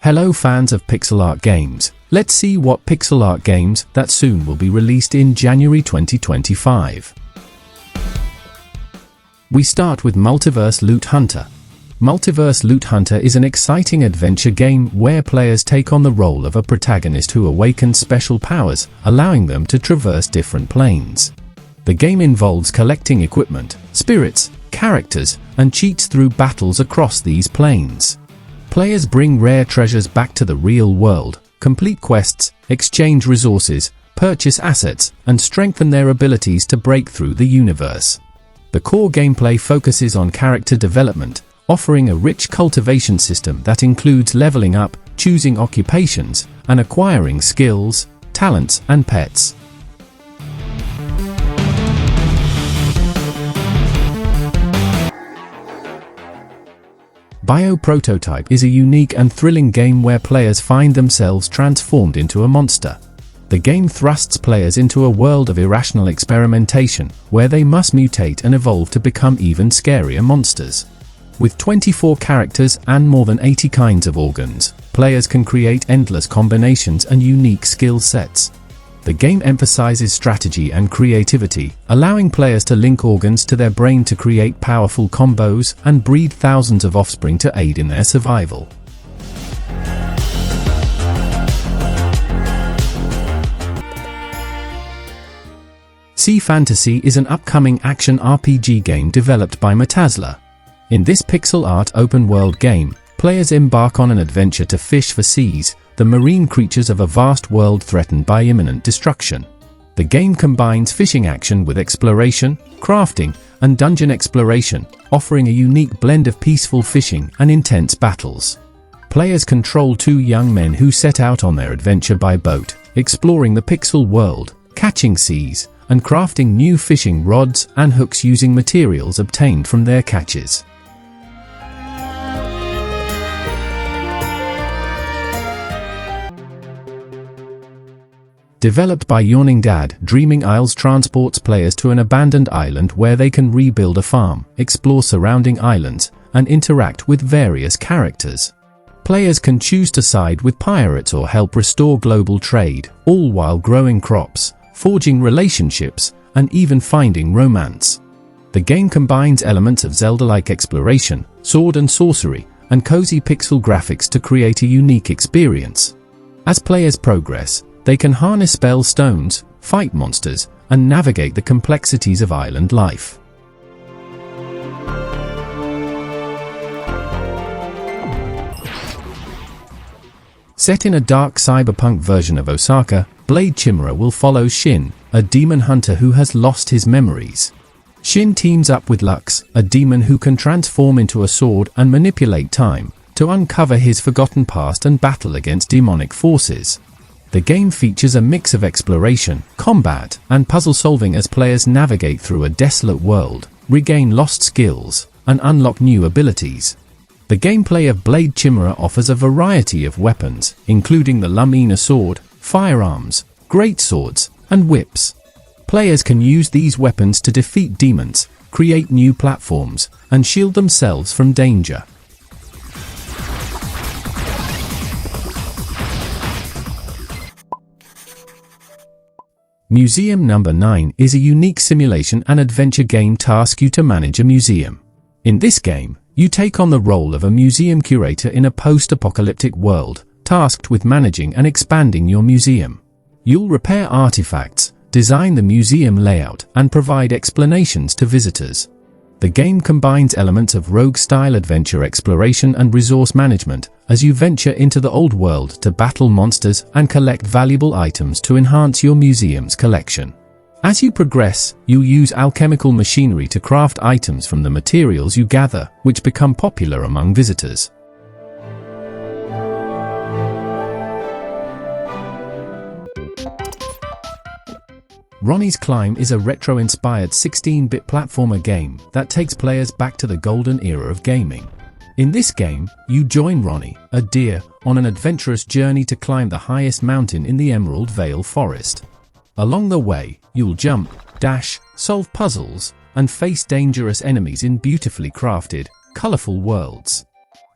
Hello fans of pixel art games, let's see what pixel art games that soon will be released in January 2025. We start with Multiverse Loot Hunter. Multiverse Loot Hunter is an exciting adventure game where players take on the role of a protagonist who awakens special powers, allowing them to traverse different planes. The game involves collecting equipment, spirits, characters, and cheats through battles across these planes. Players bring rare treasures back to the real world, complete quests, exchange resources, purchase assets, and strengthen their abilities to break through the universe. The core gameplay focuses on character development, offering a rich cultivation system that includes leveling up, choosing occupations, and acquiring skills, talents, and pets. Bioprototype is a unique and thrilling game where players find themselves transformed into a monster. The game thrusts players into a world of irrational experimentation, where they must mutate and evolve to become even scarier monsters. With 24 characters and more than 80 kinds of organs, players can create endless combinations and unique skill sets. The game emphasizes strategy and creativity, allowing players to link organs to their brain to create powerful combos and breed thousands of offspring to aid in their survival. Sea Fantasy is an upcoming action RPG game developed by Matazla. In this pixel art open-world game, players embark on an adventure to fish for seas, the marine creatures of a vast world threatened by imminent destruction. The game combines fishing action with exploration, crafting, and dungeon exploration, offering a unique blend of peaceful fishing and intense battles. Players control two young men who set out on their adventure by boat, exploring the pixel world, catching seas, and crafting new fishing rods and hooks using materials obtained from their catches. Developed by Yawning Dad, Dreaming Isles transports players to an abandoned island where they can rebuild a farm, explore surrounding islands, and interact with various characters. Players can choose to side with pirates or help restore global trade, all while growing crops, forging relationships, and even finding romance. The game combines elements of Zelda-like exploration, sword and sorcery, and cozy pixel graphics to create a unique experience. As players progress, they can harness spell stones, fight monsters, and navigate the complexities of island life. Set in a dark cyberpunk version of Osaka, Blade Chimera will follow Shin, a demon hunter who has lost his memories. Shin teams up with Lux, a demon who can transform into a sword and manipulate time, to uncover his forgotten past and battle against demonic forces. The game features a mix of exploration, combat, and puzzle solving as players navigate through a desolate world, regain lost skills, and unlock new abilities. The gameplay of Blade Chimera offers a variety of weapons, including the Lumina sword, firearms, greatswords, and whips. Players can use these weapons to defeat demons, create new platforms, and shield themselves from danger. Museum Number 9 is a unique simulation and adventure game tasked you to manage a museum. In this game, you take on the role of a museum curator in a post-apocalyptic world, tasked with managing and expanding your museum. You'll repair artifacts, design the museum layout, and provide explanations to visitors. The game combines elements of rogue-style adventure exploration and resource management, as you venture into the old world to battle monsters and collect valuable items to enhance your museum's collection. As you progress, you'll use alchemical machinery to craft items from the materials you gather, which become popular among visitors. Ronny's Climb is a retro-inspired 16-bit platformer game that takes players back to the golden era of gaming. In this game, you join Ronny, a deer, on an adventurous journey to climb the highest mountain in the Emerald Vale Forest. Along the way, you'll jump, dash, solve puzzles, and face dangerous enemies in beautifully crafted, colorful worlds.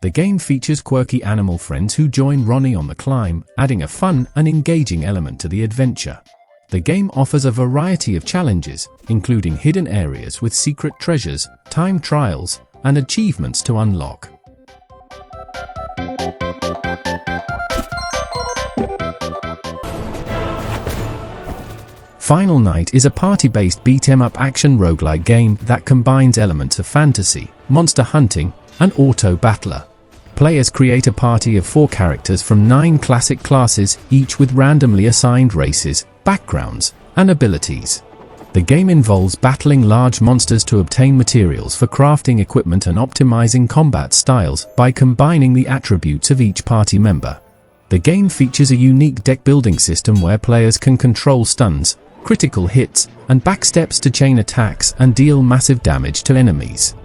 The game features quirky animal friends who join Ronny on the climb, adding a fun and engaging element to the adventure. The game offers a variety of challenges, including hidden areas with secret treasures, time trials, and achievements to unlock. Final Night is a party-based beat-em-up action roguelike game that combines elements of fantasy, monster hunting, and auto-battler. Players create a party of 4 characters from 9 classic classes, each with randomly assigned races, backgrounds, and abilities. The game involves battling large monsters to obtain materials for crafting equipment and optimizing combat styles by combining the attributes of each party member. The game features a unique deck-building system where players can control stuns, critical hits, and backsteps to chain attacks and deal massive damage to enemies.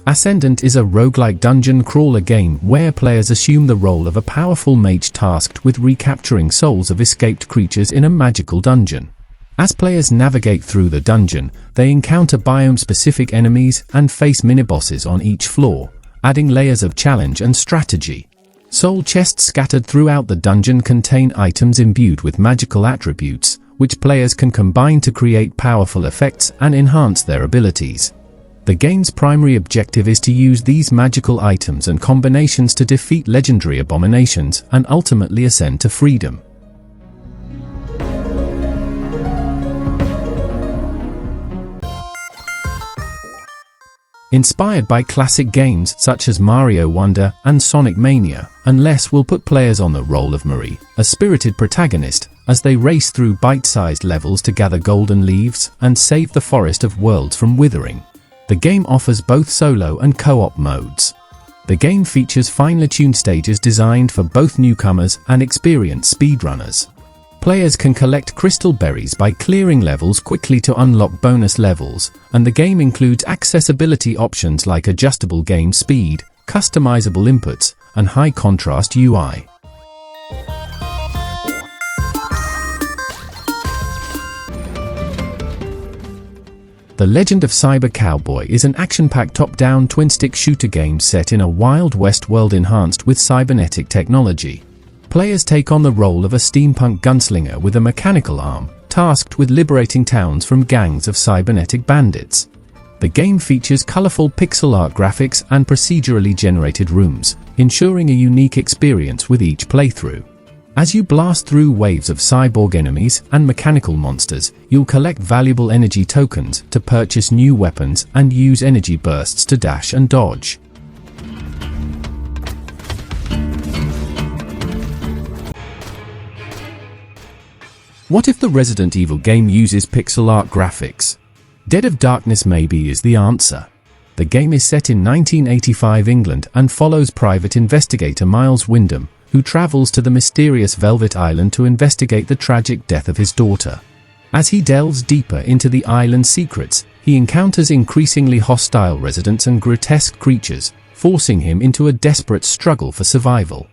Ascendant is a roguelike dungeon crawler game where players assume the role of a powerful mage tasked with recapturing souls of escaped creatures in a magical dungeon. As players navigate through the dungeon, they encounter biome-specific enemies and face mini-bosses on each floor, adding layers of challenge and strategy. Soul chests scattered throughout the dungeon contain items imbued with magical attributes, which players can combine to create powerful effects and enhance their abilities. The game's primary objective is to use these magical items and combinations to defeat legendary abominations and ultimately ascend to freedom. Inspired by classic games such as Mario Wonder and Sonic Mania, Unless will put players on the role of Marie, a spirited protagonist, as they race through bite-sized levels to gather golden leaves and save the Forest of Worlds from withering. The game offers both solo and co-op modes. The game features finely tuned stages designed for both newcomers and experienced speedrunners. Players can collect crystal berries by clearing levels quickly to unlock bonus levels, and the game includes accessibility options like adjustable game speed, customizable inputs, and high-contrast UI. The Legend of Cyber Cowboy is an action-packed top-down twin-stick shooter game set in a Wild West world enhanced with cybernetic technology. Players take on the role of a steampunk gunslinger with a mechanical arm, tasked with liberating towns from gangs of cybernetic bandits. The game features colorful pixel art graphics and procedurally generated rooms, ensuring a unique experience with each playthrough. As you blast through waves of cyborg enemies and mechanical monsters, you'll collect valuable energy tokens to purchase new weapons and use energy bursts to dash and dodge. What if the Resident Evil game uses pixel art graphics? Dead of Darkness maybe is the answer. The game is set in 1985 England and follows private investigator Miles Wyndham, who travels to the mysterious Velvet Island to investigate the tragic death of his daughter. As he delves deeper into the island's secrets, he encounters increasingly hostile residents and grotesque creatures, forcing him into a desperate struggle for survival.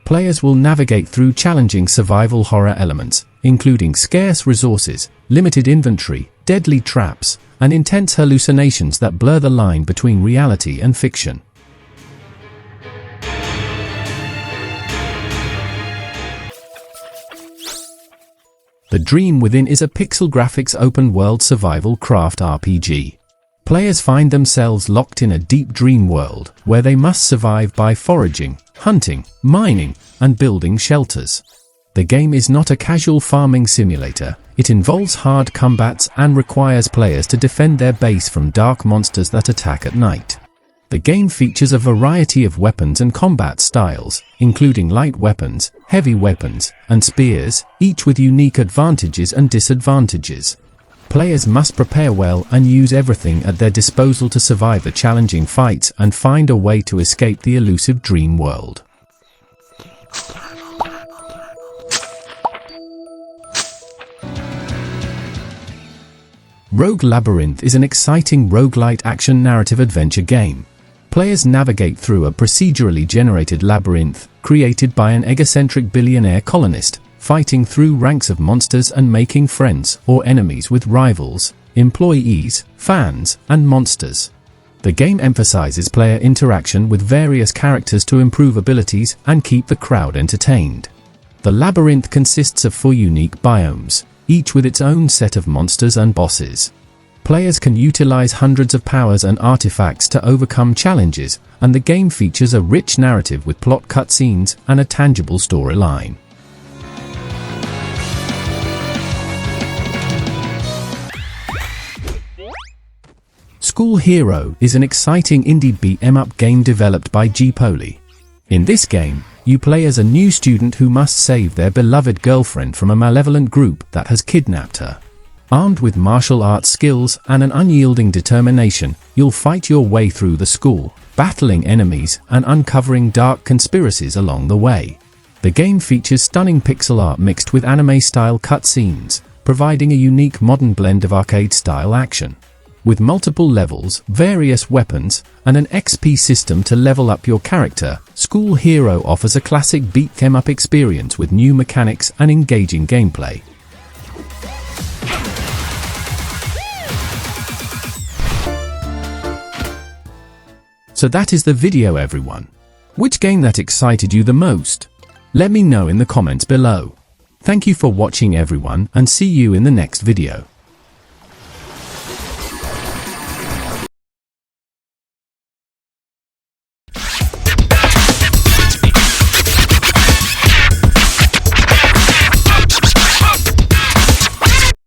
Players will navigate through challenging survival horror elements, including scarce resources, limited inventory, deadly traps, and intense hallucinations that blur the line between reality and fiction. The Dream Within is a pixel graphics open-world survival craft RPG. Players find themselves locked in a deep dream world, where they must survive by foraging, hunting, mining, and building shelters. The game is not a casual farming simulator. It involves hard combats and requires players to defend their base from dark monsters that attack at night. The game features a variety of weapons and combat styles, including light weapons, heavy weapons, and spears, each with unique advantages and disadvantages. Players must prepare well and use everything at their disposal to survive the challenging fights and find a way to escape the elusive dream world. Rogue Labyrinth is an exciting roguelite action narrative adventure game. Players navigate through a procedurally generated labyrinth created by an egocentric billionaire colonist, fighting through ranks of monsters and making friends or enemies with rivals, employees, fans, and monsters. The game emphasizes player interaction with various characters to improve abilities and keep the crowd entertained. The Labyrinth consists of 4 unique biomes, each with its own set of monsters and bosses. Players can utilize hundreds of powers and artifacts to overcome challenges, and the game features a rich narrative with plot cutscenes and a tangible storyline. School Hero is an exciting indie beat-em-up game developed by G-Poly. In this game, you play as a new student who must save their beloved girlfriend from a malevolent group that has kidnapped her. Armed with martial arts skills and an unyielding determination, you'll fight your way through the school, battling enemies and uncovering dark conspiracies along the way. The game features stunning pixel art mixed with anime-style cutscenes, providing a unique modern blend of arcade-style action. With multiple levels, various weapons, and an XP system to level up your character, School Hero offers a classic beat-em-up experience with new mechanics and engaging gameplay. So that is the video, everyone. Which game that excited you the most? Let me know in the comments below. Thank you for watching, everyone, and see you in the next video.